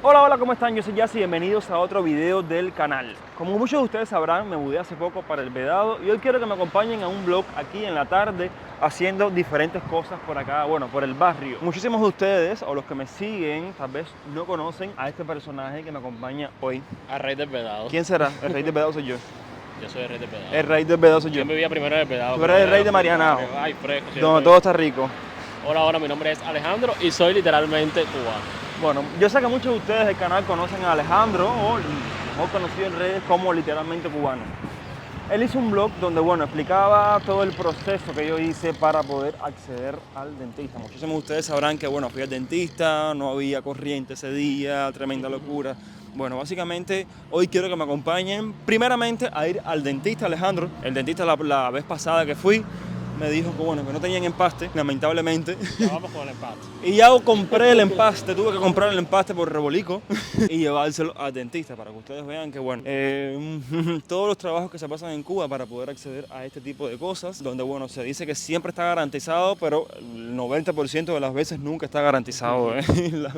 Hola, hola, ¿cómo están? Yo soy Yassi, bienvenidos a otro video del canal. Como muchos de ustedes sabrán, me mudé hace poco para el Vedado y hoy quiero que me acompañen a un vlog aquí en la tarde haciendo diferentes cosas por acá, bueno, por el barrio. Muchísimos de ustedes, o los que me siguen, tal vez no conocen a este personaje que me acompaña hoy. Al rey del Vedado. ¿Quién será? El rey del Vedado soy yo. Yo soy el rey del Vedado. El rey del Vedado soy yo. ¿Quién vivía primero en el Vedado? Tú eres el rey de Marianao, Ay, fresco. donde todo está rico. Hola, mi nombre es Alejandro y soy literalmente cubano. Bueno, yo sé que muchos de ustedes del canal conocen a Alejandro, o mejor conocido en redes como literalmente cubano. Él hizo un blog donde, bueno, explicaba todo el proceso que yo hice para poder acceder al dentista. Muchísimos de ustedes sabrán que, bueno, fui al dentista, no había corriente ese día, tremenda locura. Bueno, básicamente hoy quiero que me acompañen primeramente a ir al dentista, Alejandro. El dentista la vez pasada que fui me dijo que, bueno, que no tenían empaste, lamentablemente. Ya vamos con el empate. Y ya compré el empaste, tuve que comprar el empaste por rebolico y llevárselo al dentista para que ustedes vean que, bueno, todos los trabajos que se pasan en Cuba para poder acceder a este tipo de cosas, donde, bueno, se dice que siempre está garantizado, pero el 90% de las veces nunca está garantizado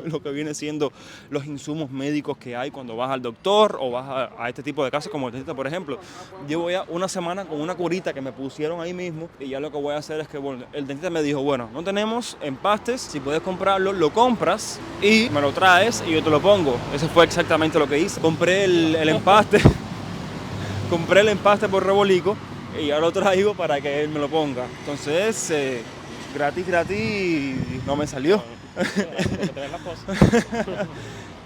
lo que viene siendo los insumos médicos que hay cuando vas al doctor o vas a este tipo de casos como el dentista, por ejemplo. Llevo ya una semana con una curita que me pusieron ahí mismo y ya lo que voy a hacer es que, bueno, el dentista me dijo, bueno, no tenemos empastes, si puedes comprarlo, lo compras y me lo traes y yo te lo pongo. Eso fue exactamente lo que hice. Compré el empaste, compré el empaste por rebolico y ahora lo traigo para que él me lo ponga. Entonces, gratis, no me salió.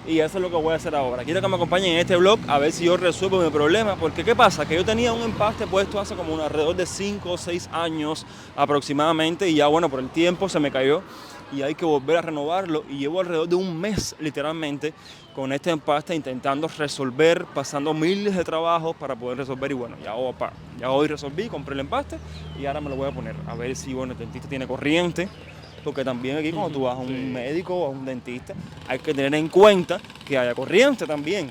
Y eso es lo que voy a hacer ahora. Quiero que me acompañen en este vlog a ver si yo resuelvo mi problema. Porque ¿qué pasa? Que yo tenía un empaste puesto hace como alrededor de 5 o 6 años aproximadamente. Y ya, bueno, por el tiempo se me cayó. Y hay que volver a renovarlo. Y llevo alrededor de un mes, literalmente, con este empaste intentando resolver, pasando miles de trabajos para poder resolver. Y bueno, ya hoy resolví, compré el empaste y ahora me lo voy a poner. A ver si, bueno, el dentista tiene corriente. Porque también aquí cuando tú vas a un médico o a un dentista hay que tener en cuenta que haya corriente también.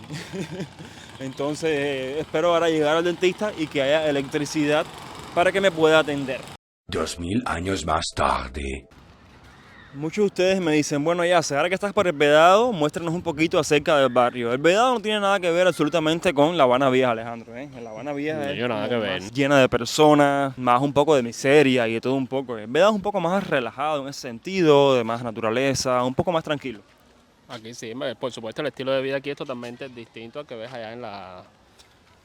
Entonces espero ahora llegar al dentista y que haya electricidad para que me pueda atender. 2000 años más tarde. Muchos de ustedes me dicen, bueno, ya, ahora que estás por el Vedado, muéstranos un poquito acerca del barrio. El Vedado no tiene nada que ver absolutamente con La Habana Vieja, Alejandro. La Habana Vieja No es tiene nada como que ver. más llena de personas, más un poco de miseria y de todo un poco. El Vedado es un poco más relajado en ese sentido, de más naturaleza, un poco más tranquilo. Aquí sí, por supuesto el estilo de vida aquí es totalmente distinto al que ves allá en la...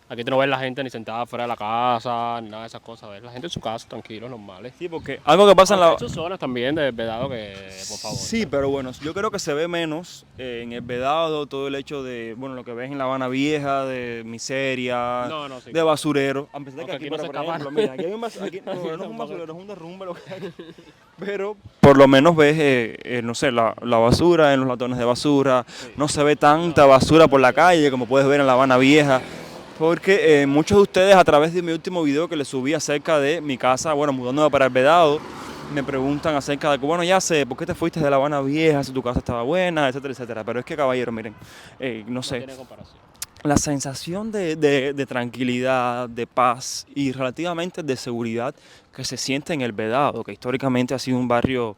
Aquí tú no ves la gente ni sentada fuera de la casa, ni nada de esas cosas. Ves la gente en su casa, tranquilos, normales. Sí, porque algo que pasa en Aunque la... hay sus zonas también de Vedado que, por favor. Sí, pero bueno, yo creo que se ve menos en el Vedado todo el hecho de, bueno, lo que ves en La Habana Vieja, de miseria, No, sí, de basurero. A pesar de no, que que aquí, aquí no por se ejemplo, escapan. mira, aquí hay un no es un basurero, es un derrumbe lo que hay. Pero por lo menos ves, no sé, la basura en los latones de basura. No se ve tanta basura por la calle como puedes ver en La Habana Vieja. Porque muchos de ustedes a través de mi último video que les subí acerca de mi casa, bueno, mudándome para el Vedado, me preguntan acerca de que, bueno, ya sé, ¿por qué te fuiste de La Habana Vieja si tu casa estaba buena, etcétera, etcétera? Pero es que, caballero, miren, no No sé, tiene comparación. la sensación de tranquilidad, de paz y relativamente de seguridad que se siente en el Vedado, que históricamente ha sido un barrio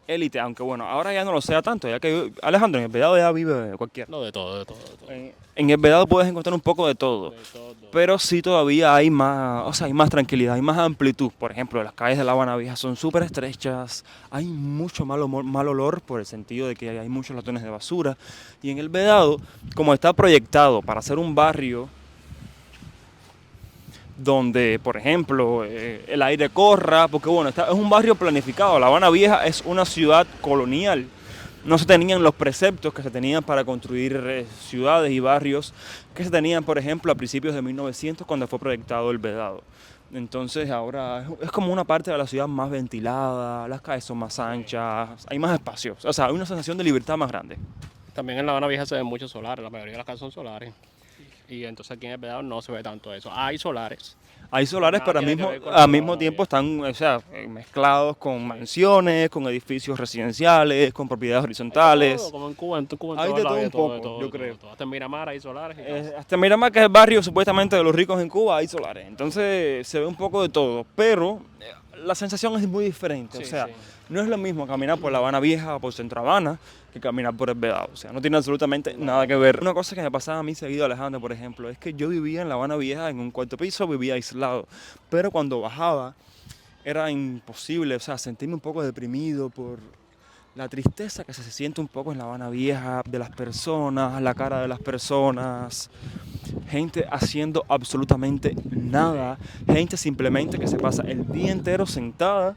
élite, aunque bueno, ahora ya no lo sea tanto, ya que Alejandro, en el Vedado ya vive cualquiera. No, de todo, de todo, de todo. En el Vedado puedes encontrar un poco de todo. De todo. Pero sí todavía hay más, o sea, hay más tranquilidad, hay más amplitud. Por ejemplo, las calles de La Habana Vieja son súper estrechas, hay mucho mal olor por el sentido de que hay muchos latones de basura. Y en el Vedado, como está proyectado para ser un barrio donde, por ejemplo, el aire corra, porque bueno, es un barrio planificado. La Habana Vieja es una ciudad colonial. No se tenían los preceptos que se tenían para construir ciudades y barrios que se tenían, por ejemplo, a principios de 1900 cuando fue proyectado el Vedado. Entonces ahora es como una parte de la ciudad más ventilada, las calles son más anchas, hay más espacios, o sea, hay una sensación de libertad más grande. También en La Habana Vieja se ven muchos solares, la mayoría de las casas son solares. Y entonces aquí en el Vedado no se ve tanto eso. Hay solares. Hay solares, Nada pero tiene que ver con al La mismo Habana tiempo Vieja. están, o sea, mezclados con mansiones, con edificios residenciales, con propiedades horizontales. Como en Cuba, en Cuba en Hay todos de lados todo hay un todo, de poco, todo, yo de todo, creo. de todo. Hasta en Miramar hay solares y todo. Hasta Miramar, que es el barrio supuestamente de los ricos en Cuba, hay solares. Entonces se ve un poco de todo. Pero la sensación es muy diferente. Sí, O sea, sí. no es lo mismo caminar por La Habana Vieja o por Centro Habana que caminar por el Vedado. O sea, no tiene absolutamente nada que ver. Una cosa que me pasaba a mí seguido, Alejandro, por ejemplo, es que yo vivía en La Habana Vieja en un cuarto piso, vivía aislado. Pero cuando bajaba era imposible, o sea, sentirme un poco deprimido por la tristeza que se siente un poco en La Habana Vieja, de las personas, la cara de las personas, gente haciendo absolutamente nada, gente simplemente que se pasa el día entero sentada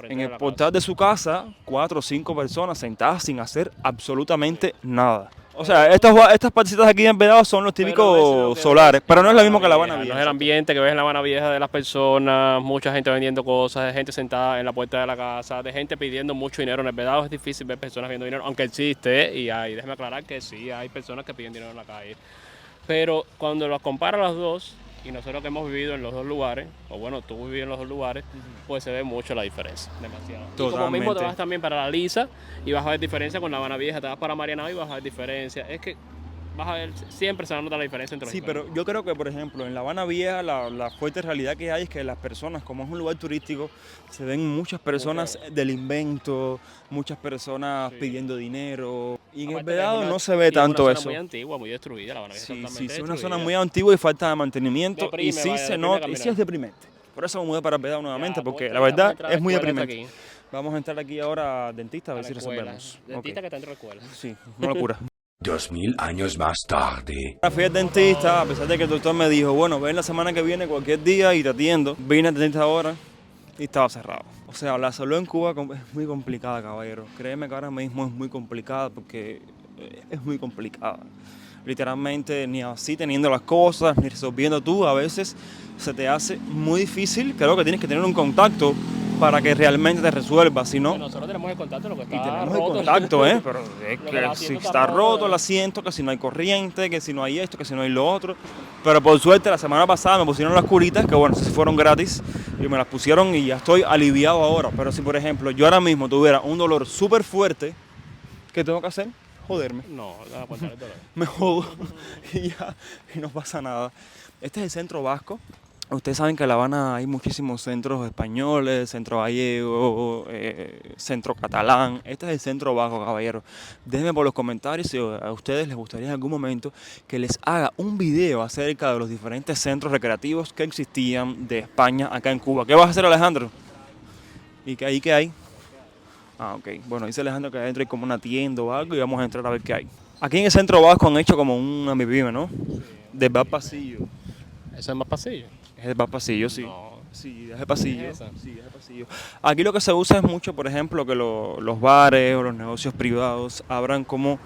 en el portal de su casa, 4 o 5 personas sentadas sin hacer absolutamente nada. O sea, estas partecitas aquí en Vedado son los típicos solares, pero no es lo mismo que La Habana No Vieja. es el ambiente que ves en La Habana Vieja de las personas, mucha gente vendiendo cosas, de gente sentada en la puerta de la casa, de gente pidiendo mucho dinero. En el Vedado es difícil ver personas pidiendo dinero, aunque existe, y hay, déjeme aclarar que sí, hay personas que piden dinero en la calle. Pero cuando los compara los dos, y nosotros que hemos vivido en los dos lugares, o bueno, tú vivías en los dos lugares, pues se ve mucho la diferencia, demasiado. Y como mismo te Totalmente. vas también para La Lisa y vas a ver diferencia con La Habana Vieja, te vas para Marianao y vas a ver diferencia. Es que vas a ver, siempre se va a notar la diferencia entre los Sí, lugares. pero yo creo que, por ejemplo, en La Habana Vieja la fuerte realidad que hay es que las personas, como es un lugar turístico, se ven muchas personas del invento, muchas personas pidiendo dinero. Y en el Aparte que es Vedado una- no se ve y es tanto una eso. zona muy antigua, muy destruida, La Habana Vieja Sí, está sí, totalmente sí, es una zona destruida. muy antigua y falta de mantenimiento. Deprime, Y sí vaya, se deprime nota, y caminar. sí es deprimente. Por eso me mudé para el Vedado nuevamente, Ya, porque pues, la vamos a verdad entrar a es muy la escuela esta deprimente. aquí. Vamos a entrar aquí ahora a dentista a ver A si la escuela. resolvemos. Dentista Ok. que está dentro de la escuela. Sí, una locura. 2000 años más tarde. Fui al dentista, a pesar de que el doctor me dijo, bueno, ven la semana que viene cualquier día y te atiendo. Vine al dentista ahora y estaba cerrado. O sea, la salud en Cuba es muy complicada, caballero. Créeme que ahora mismo es muy complicada porque es muy complicada. Literalmente, ni así teniendo las cosas, ni resolviendo tú, a veces se te hace muy difícil. Creo que tienes que tener un contacto para que realmente te resuelva, si no... Nosotros tenemos el contacto, lo que está Y tenemos roto. el contacto, ¿eh? Pero es Lo que que el si asiento está roto el ¿eh? asiento, que si no hay corriente, que si no hay esto, que si no hay lo otro. Pero por suerte la semana pasada me pusieron las curitas, que bueno, si fueron gratis, y me las pusieron y ya estoy aliviado ahora. Pero si por ejemplo yo ahora mismo tuviera un dolor súper fuerte, ¿qué tengo que hacer? Joderme. No, no va a aguantar el dolor. Me jodo y ya, y no pasa nada. Este es el centro vasco. Ustedes saben que en La Habana hay muchísimos centros españoles, centro gallego, centro catalán. Este es el centro vasco, caballero. Déjenme por los comentarios si a ustedes les gustaría en algún momento que les haga un video acerca de los diferentes centros recreativos que existían de España acá en Cuba. ¿Qué vas a hacer, Alejandro? ¿Y qué hay? ¿Qué hay? Ah, ok. Bueno, dice Alejandro que adentro hay como una tienda o algo y vamos a entrar a ver qué hay. Aquí en el centro vasco han hecho como un amipime, ¿no? Del bar pasillo. Eso es más pasillo. Es el bar pasillo, sí. No. Sí, es el pasillo. ¿Es esa? Sí, es el pasillo. Aquí lo que se usa es mucho, por ejemplo, que los bares o los negocios privados abran como,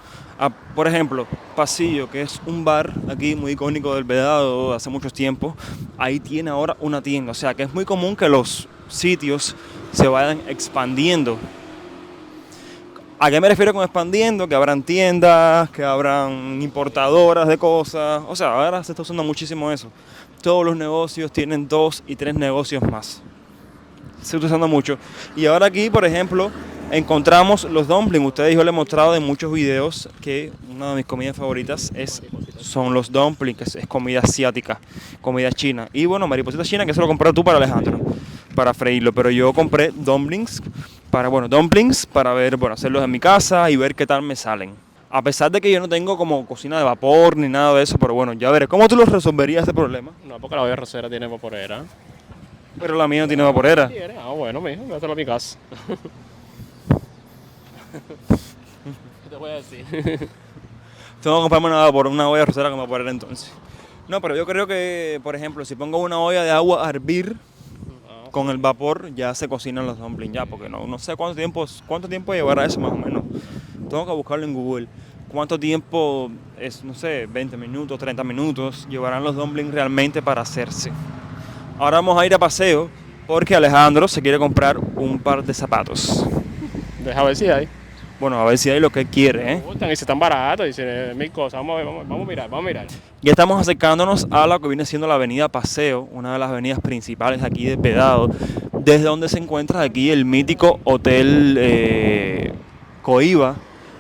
por ejemplo, Pasillo, que es un bar aquí muy icónico del Vedado hace muchos tiempos. Ahí tiene ahora una tienda. O sea, que es muy común que los sitios se vayan expandiendo. ¿A qué me refiero con expandiendo? Que abran tiendas, que abran importadoras de cosas. O sea, ahora se está usando muchísimo eso. Todos los negocios tienen 2 y 3 negocios más. Se está usando mucho. Y ahora aquí, por ejemplo, encontramos los dumplings. Ustedes yo les he mostrado en muchos videos que una de mis comidas favoritas son los dumplings, que es comida asiática, comida china. Y bueno, mariposita china, que se lo compré tú para Alejandro, para freírlo. Pero yo compré dumplings para ver, hacerlos en mi casa y ver qué tal me salen. A pesar de que yo no tengo como cocina de vapor ni nada de eso, pero bueno, ya veré. ¿Cómo tú lo resolverías este problema? No, porque la olla rosera tiene vaporera. Pero la mía no tiene vaporera. ¿Quieres? Ah, bueno, mijo, véatelo a mi casa. ¿Qué te voy a decir? Tengo que comprarme una olla rosera con vaporera entonces. No, pero yo creo que, por ejemplo, si pongo una olla de agua a hervir, con el vapor ya se cocinan los dumplings ya, porque no sé cuánto tiempo llevará eso más o menos. Tengo que buscarlo en Google. ¿Cuánto tiempo es, no sé, 20 minutos, 30 minutos llevarán los dumplings realmente para hacerse? Ahora vamos a ir a paseo porque Alejandro se quiere comprar un par de zapatos. Deja ver si hay. Bueno, a ver si hay lo que él quiere, Me gustan y si están baratos, y mil cosas. Vamos a ver, vamos a mirar. Ya estamos acercándonos a lo que viene siendo la avenida Paseo, una de las avenidas principales aquí de Vedado, desde donde se encuentra aquí el mítico Hotel Coiba,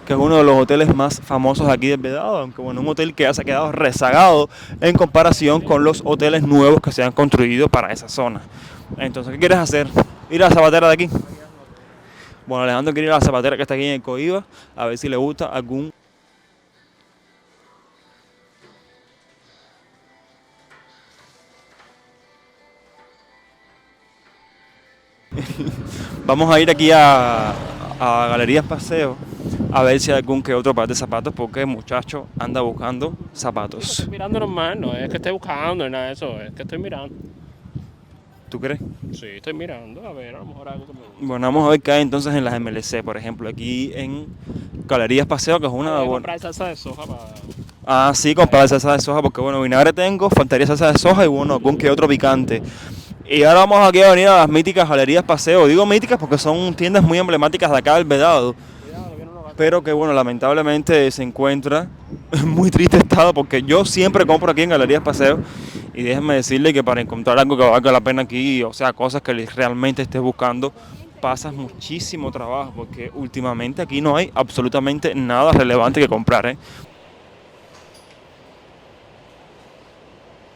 que es uno de los hoteles más famosos aquí de Vedado, aunque bueno, un hotel que ya se ha quedado rezagado en comparación con los hoteles nuevos que se han construido para esa zona. Entonces, ¿qué quieres hacer? Ir a la zapatera de aquí. Bueno, Alejandro quiere ir a la zapatera que está aquí en el Coiba, a ver si le gusta algún... Vamos a ir aquí a Galerías Paseo a ver si hay algún que otro par de zapatos, porque el muchacho anda buscando zapatos. Estoy mirando normal, no es que esté buscando ni nada de eso, es que estoy mirando. ¿Tú crees? Sí, estoy mirando, a ver, a lo mejor algo que me gusta. Bueno, vamos a ver qué hay entonces en las MLC, por ejemplo, aquí en Galerías Paseo, que es una... Voy a buena... comprar salsa de soja para... Ah, sí, comprar salsa de soja, porque bueno, vinagre tengo, faltaría salsa de soja y bueno, algún que otro picante. Y ahora vamos aquí a venir a las míticas Galerías Paseo. Digo míticas porque son tiendas muy emblemáticas de acá del Vedado, pero que bueno, lamentablemente se encuentra en muy triste estado, porque yo siempre compro aquí en Galerías Paseo. Y déjenme decirle que para encontrar algo que valga la pena aquí, o sea, cosas que realmente estés buscando, pasas muchísimo trabajo, porque últimamente aquí no hay absolutamente nada relevante que comprar, ¿eh?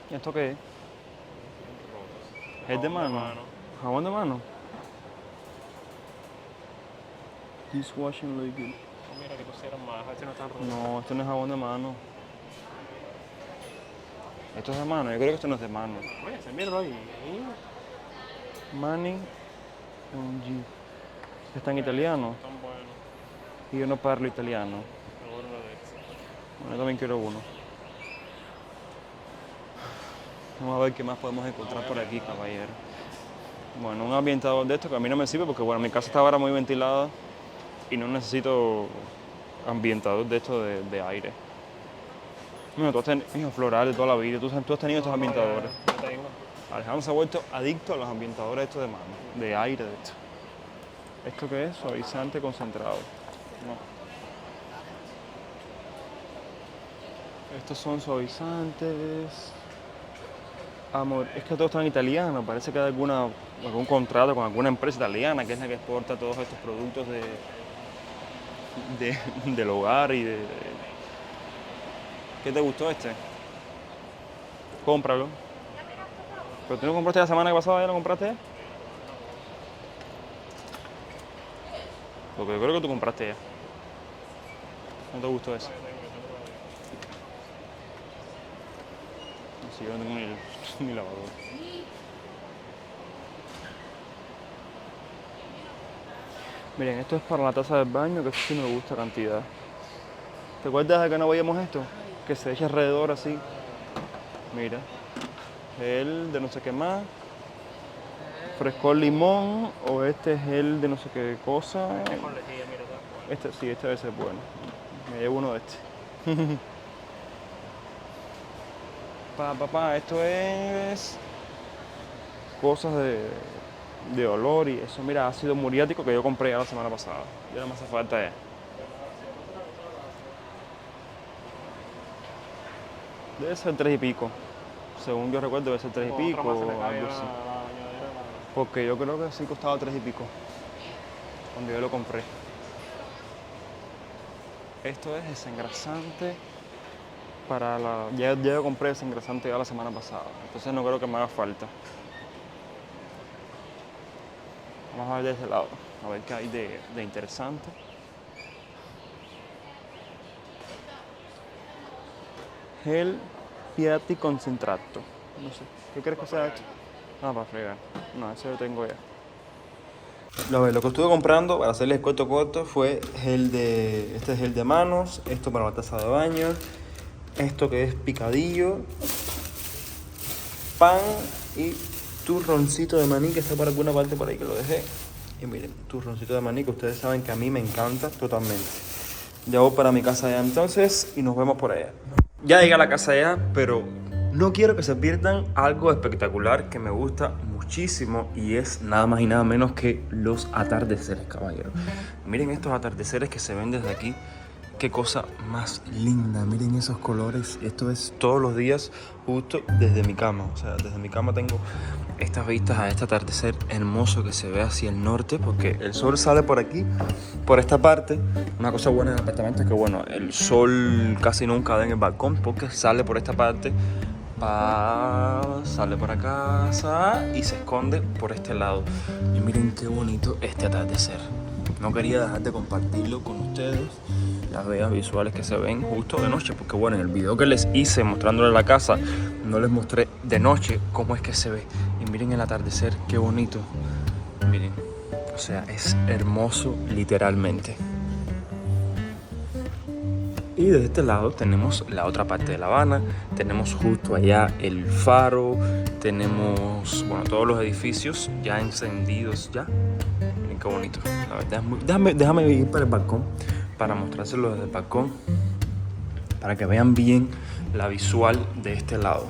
¿Esto qué es? ¿Es de mano? ¿Jabón de mano? Dishwashing liquid. Mira que pusieron más, a ver si no están rotos. No, esto no es jabón de mano. Esto es de mano, yo creo que esto no es de mano. Oye, se mira ahí. Mani con G. Está en italiano Tan bueno. y yo no parlo italiano. Seguro lo de eso. Bueno, yo también quiero uno. Vamos a ver qué más podemos encontrar por aquí, caballero. Bueno, un ambientador de esto que a mí no me sirve porque bueno, mi casa está ahora muy ventilada y no necesito ambientador de esto de aire. Mira, tú has tenido floral de toda la vida, tú has tenido estos ambientadores. Yo tengo. Alejandro se ha vuelto adicto a los ambientadores estos de mano, de aire de esto. ¿Esto qué es? Suavizante concentrado. No. Estos son suavizantes. Amor, es que todos están en italiano, parece que hay algún contrato con alguna empresa italiana que es la que exporta todos estos productos del hogar y de... ¿Qué te gustó este? Cómpralo. ¿Pero tú no compraste la semana pasada, ya lo compraste? Porque yo creo que tú compraste ya. ¿No te gustó ese? No sé, yo no tengo ni lavadora. Miren, esto es para la taza del baño, que sí me gusta cantidad. ¿Te acuerdas de que no veíamos esto? Que se echa alrededor así. Mira. El de no sé qué más. Frescor limón. O este es el de no sé qué cosa. Con lejía, mira, está bueno. Este sí, este debe ser bueno. Me llevo uno de este. Esto es cosas de olor y eso. Mira, ácido muriático que yo compré ya la semana pasada. Ya no me hace falta ya. Debe ser 3 y pico. Según yo recuerdo debe ser 3 y pico o algo así. Porque yo creo que sí costaba 3 y pico. Cuando yo lo compré. Esto es desengrasante para la... Ya yo compré desengrasante ya la semana pasada. Entonces no creo que me haga falta. Vamos a ver de este lado. A ver qué hay de interesante. Gel Piatti Concentrato. No sé. ¿Qué crees que sea esto? Ah, para fregar. No, ese lo tengo ya. Lo que estuve comprando, para hacerles cuento corto, fue este es gel de manos, esto para la taza de baño, esto que es picadillo, pan y turroncito de maní que está por alguna parte por ahí que lo dejé. Y miren, turroncito de maní que ustedes saben que a mí me encanta totalmente. Ya voy para mi casa ya entonces y nos vemos por allá. Ya llegué a la casa ya, pero no quiero que se pierdan algo espectacular que me gusta muchísimo y es nada más y nada menos que los atardeceres, caballero. Miren estos atardeceres que se ven desde aquí. Qué cosa más linda, miren esos colores. Esto es todos los días justo desde mi cama. O sea, desde mi cama tengo estas vistas a este atardecer hermoso que se ve hacia el norte, porque el sol sale por aquí, por esta parte. Una cosa buena del apartamento es que bueno, el sol casi nunca da en el balcón porque sale por esta parte sale para casa y se esconde por este lado. Y miren qué bonito este atardecer. No quería dejar de compartirlo con ustedes, las bellas visuales que se ven justo de noche, porque bueno, en el video que les hice mostrándoles la casa, no les mostré de noche cómo es que se ve. Y miren el atardecer, qué bonito. Miren, o sea, es hermoso literalmente. Y de este lado tenemos la otra parte de La Habana, tenemos justo allá el faro, tenemos, bueno, todos los edificios ya encendidos ya. Miren qué bonito, la verdad es muy... Déjame ir para el balcón para mostrárselos desde el balcón, para que vean bien la visual de este lado.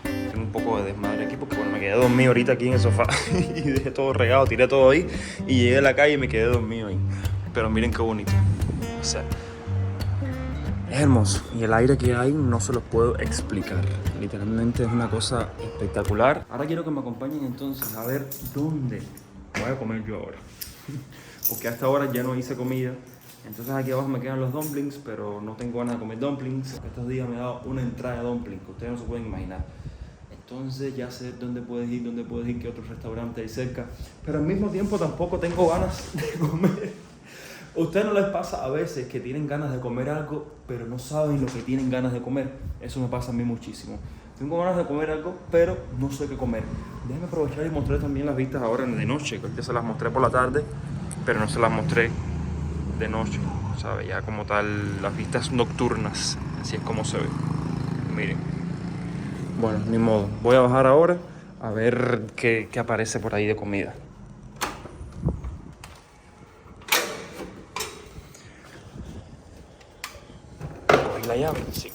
Tengo un poco de desmadre aquí porque bueno, me quedé dormido ahorita aquí en el sofá y dejé todo regado, tiré todo ahí y llegué a la calle y me quedé dormido ahí. Pero miren qué bonito, o sea... Es hermoso y el aire que hay no se los puedo explicar. Literalmente es una cosa espectacular. Ahora quiero que me acompañen entonces a ver dónde voy a comer yo ahora. Porque hasta ahora ya no hice comida. Entonces aquí abajo me quedan los dumplings, pero no tengo ganas de comer dumplings. Estos días me he dado una entrada de dumplings que ustedes no se pueden imaginar. Entonces ya sé dónde puedes ir, qué otro restaurante hay cerca. Pero al mismo tiempo tampoco tengo ganas de comer. ¿A ustedes no les pasa a veces que tienen ganas de comer algo, pero no saben lo que tienen ganas de comer? Eso me pasa a mí muchísimo. Tengo ganas de comer algo, pero no sé qué comer. Déjenme aprovechar y mostrar también las vistas ahora de noche, que ahorita se las mostré por la tarde, pero no se las mostré de noche, ¿sabes? Ya como tal, las vistas nocturnas, así es como se ve. Miren. Bueno, ni modo. Voy a bajar ahora a ver qué aparece por ahí de comida. ¿La llave? Sí,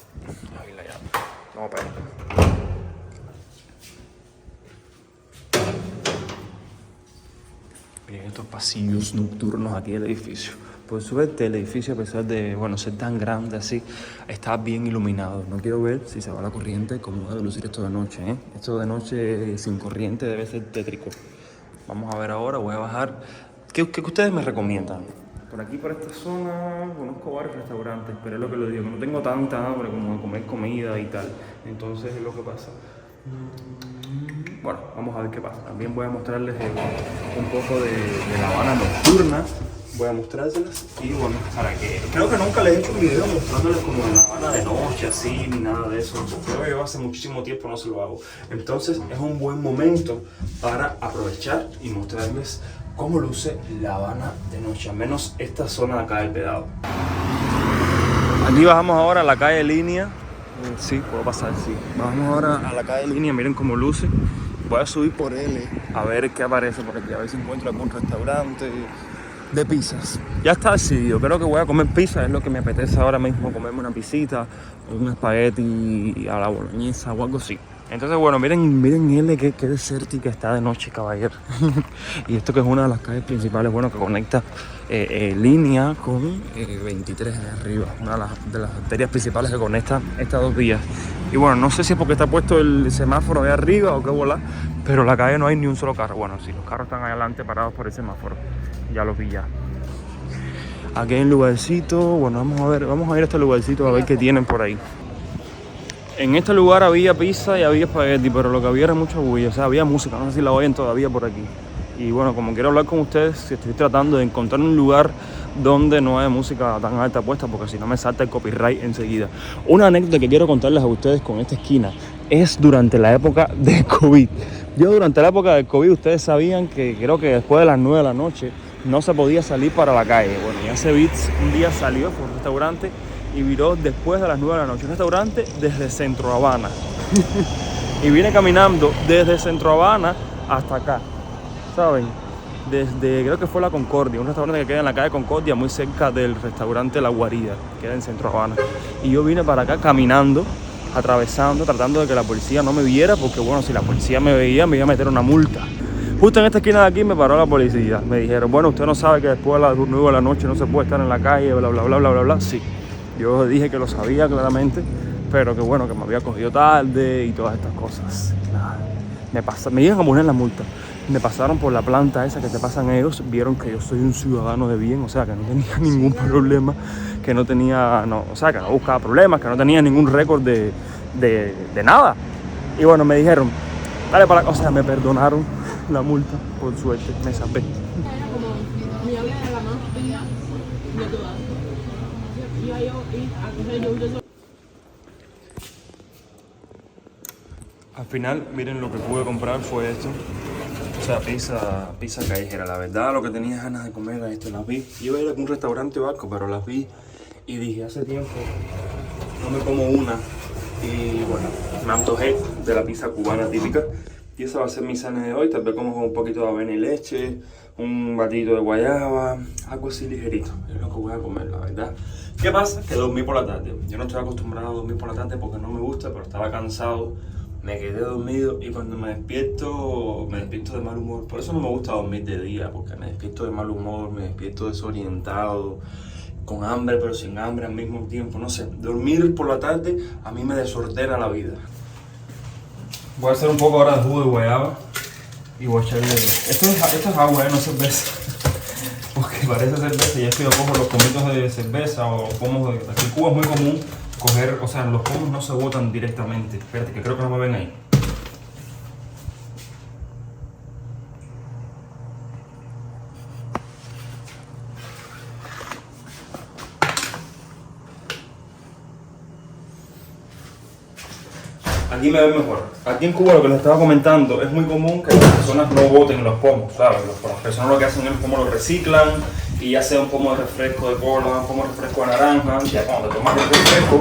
ahí la llave. Vamos para allá. Miren estos pasillos nocturnos aquí del edificio. Por suerte el edificio, a pesar de ser tan grande así, está bien iluminado. No quiero ver si se va la corriente cómo va a lucir esto de noche, ¿eh? Esto de noche sin corriente debe ser tétrico. Vamos a ver ahora, voy a bajar. ¿Qué ustedes me recomiendan? Por aquí, por esta zona, conozco varios restaurantes, pero es lo que les digo, que no tengo tanta hambre como de comer comida y tal. Entonces es lo que pasa. Bueno, vamos a ver qué pasa. También voy a mostrarles un poco de La Habana nocturna. Voy a mostrárselas y bueno, para que... Creo que nunca les he hecho un video mostrándoles como La Habana de noche, así, ni nada de eso. Creo que yo hace muchísimo tiempo no se lo hago. Entonces es un buen momento para aprovechar y mostrarles cómo luce La Habana de noche, al menos esta zona de acá del Vedado. Aquí bajamos ahora a la calle Línea. Sí, puedo pasar, sí. Bajamos ahora a la calle Línea, miren cómo luce. Voy a subir por L a ver qué aparece por aquí, a ver si encuentro algún restaurante de pizzas. Ya está decidido, creo que voy a comer pizza, es lo que me apetece ahora mismo, comerme una pizzita, un espagueti a la boloñesa o algo así. Entonces bueno, miren L qué desértica está de noche, caballero. Y esto que es una de las calles principales, bueno, que conecta Línea con 23 de arriba, una de las arterias principales que conectan estas dos vías. Y bueno, no sé si es porque está puesto el semáforo de arriba o qué bola, pero en la calle no hay ni un solo carro. Bueno, sí, los carros están ahí adelante parados por el semáforo, ya los vi ya. Aquí hay un lugarcito, bueno, vamos a ir a este lugarcito a ver qué tienen por ahí. En este lugar había pizza y había espagueti, pero lo que había era mucha bulla, o sea, había música, no sé si la oyen todavía por aquí. Y bueno, como quiero hablar con ustedes, estoy tratando de encontrar un lugar donde no haya música tan alta puesta, porque si no me salta el copyright enseguida. Una anécdota que quiero contarles a ustedes con esta esquina es durante la época de COVID. Yo durante la época del COVID, ustedes sabían que creo que después de las 9 de la noche no se podía salir para la calle. Bueno, ya Beats un día salió por un restaurante y viró después de las 9 de la noche. Un restaurante desde Centro Habana. Y viene caminando desde Centro Habana hasta acá, ¿saben? Desde, creo que fue La Concordia, un restaurante que queda en la calle Concordia, muy cerca del restaurante La Guarida, que queda en Centro Habana. Y yo vine para acá caminando, atravesando, tratando de que la policía no me viera, porque bueno, si la policía me veía, me iba a meter una multa. Justo en esta esquina de aquí me paró la policía. Me dijeron, bueno, usted no sabe que después de las 9 de la noche no se puede estar en la calle, bla, bla, bla, bla, bla, bla. Sí, yo dije que lo sabía claramente, pero que bueno, que me había cogido tarde y todas estas cosas. Nada, me iban a poner la multa. Me pasaron por la planta esa que te pasan ellos, vieron que yo soy un ciudadano de bien, o sea, que no tenía ningún problema, que no tenía, o sea, que no buscaba problemas, que no tenía ningún récord de de nada. Y bueno, me dijeron, dale para la... O sea, me perdonaron la multa, por suerte, me zapé. Era como, mi abuela era la más fría de todas. Iba yo a coger yo. Al final, miren, lo que pude comprar fue esto. O sea, pizza callejera. La verdad, lo que tenía ganas de comer era esto. Las vi. Yo iba a ir a algún restaurante o algo, pero las vi y dije, hace tiempo no me como una. Y bueno, me antojé de la pizza cubana típica. Y esa va a ser mi cena de hoy. Tal vez como con un poquito de avena y leche, un batidito de guayaba, algo así ligerito. Es lo que voy a comer, la verdad. ¿Qué pasa? Que dormí por la tarde. Yo no estoy acostumbrado a dormir por la tarde porque no me gusta, pero estaba cansado. Me quedé dormido y cuando me despierto de mal humor. Por eso no me gusta dormir de día, porque me despierto de mal humor, me despierto desorientado, con hambre pero sin hambre al mismo tiempo. No sé, dormir por la tarde a mí me desordena la vida. Voy a hacer un poco ahora de jugo de guayaba y voy a echarle... Esto es agua, no cerveza. Porque parece cerveza y esto yo cojo los pomitos de cerveza o los pomos de... Aquí en Cuba es muy común coger, o sea, los pomos no se botan directamente. Espérate, que creo que no me ven ahí. Aquí me ven mejor. Aquí en Cuba, lo que les estaba comentando, es muy común que las personas no boten los pomos, ¿sabes? Las personas lo que hacen es los pomos los reciclan y ya sea un pomo de refresco de cola, un pomo de refresco de naranja, ya cuando te tomas el refresco,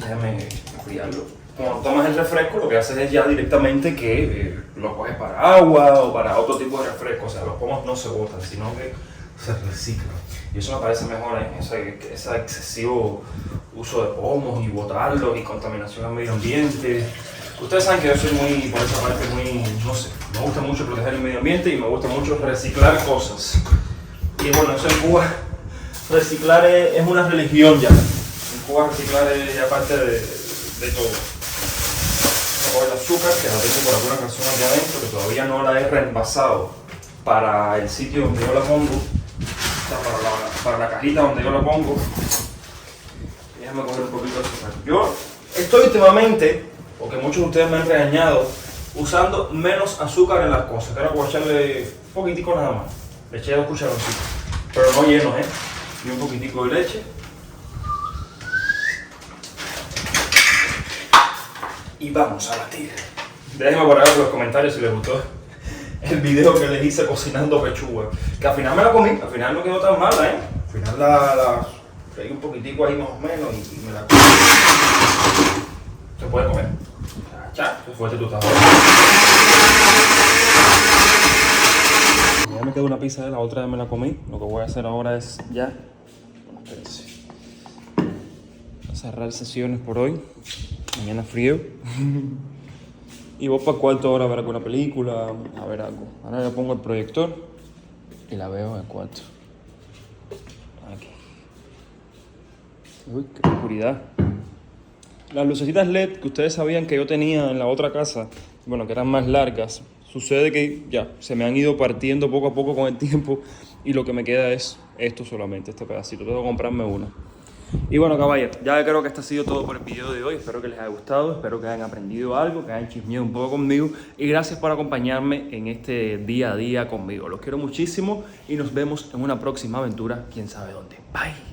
déjame enfriarlo. Cuando tomas el refresco, lo que haces es ya directamente que lo coges para agua o para otro tipo de refresco. O sea, los pomos no se botan, sino que se reciclan. Y eso me parece mejor en ese excesivo uso de pomos y botarlos y contaminación al medio ambiente. Ustedes saben que yo soy muy, por esa parte, muy, no sé, me gusta mucho proteger el medio ambiente y me gusta mucho reciclar cosas. Y bueno, eso en Cuba, reciclar es una religión ya. En Cuba reciclar es ya parte de todo. Voy a coger el azúcar, que la tengo por alguna razón aquí adentro, que todavía no la he reenvasado para el sitio donde yo la pongo. Para la cajita donde yo la pongo. Déjame coger un poquito de azúcar. Yo estoy últimamente, porque muchos de ustedes me han regañado, usando menos azúcar en las cosas. Creo que voy a echarle un poquitico nada más. Le eché 2 cucharoncitos, pero no llenos, y un poquitico de leche. Y vamos a batir. Déjenme por ahí en los comentarios si les gustó el video que les hice cocinando pechuga. Que al final me la comí, al final no quedó tan mala, Al final la freí un poquitico ahí más o menos y me la comí. Se puede comer. Ya, qué fuerte tú estás ahora. Ya me quedó una pizza de la otra, ya me la comí. Lo que voy a hacer ahora es ya... Espérense. Voy a cerrar sesiones por hoy. Mañana frío. Y voy para el cuarto ahora a ver alguna película, a ver algo. Ahora le pongo el proyector y la veo en el cuarto. Aquí. Uy, qué oscuridad. Las lucecitas LED que ustedes sabían que yo tenía en la otra casa, bueno, que eran más largas, sucede que ya se me han ido partiendo poco a poco con el tiempo y lo que me queda es esto solamente, este pedacito. Tengo que comprarme una. Y bueno, caballeros, ya creo que esto ha sido todo por el video de hoy. Espero que les haya gustado, espero que hayan aprendido algo, que hayan chismeado un poco conmigo. Y gracias por acompañarme en este día a día conmigo. Los quiero muchísimo y nos vemos en una próxima aventura, quién sabe dónde. Bye.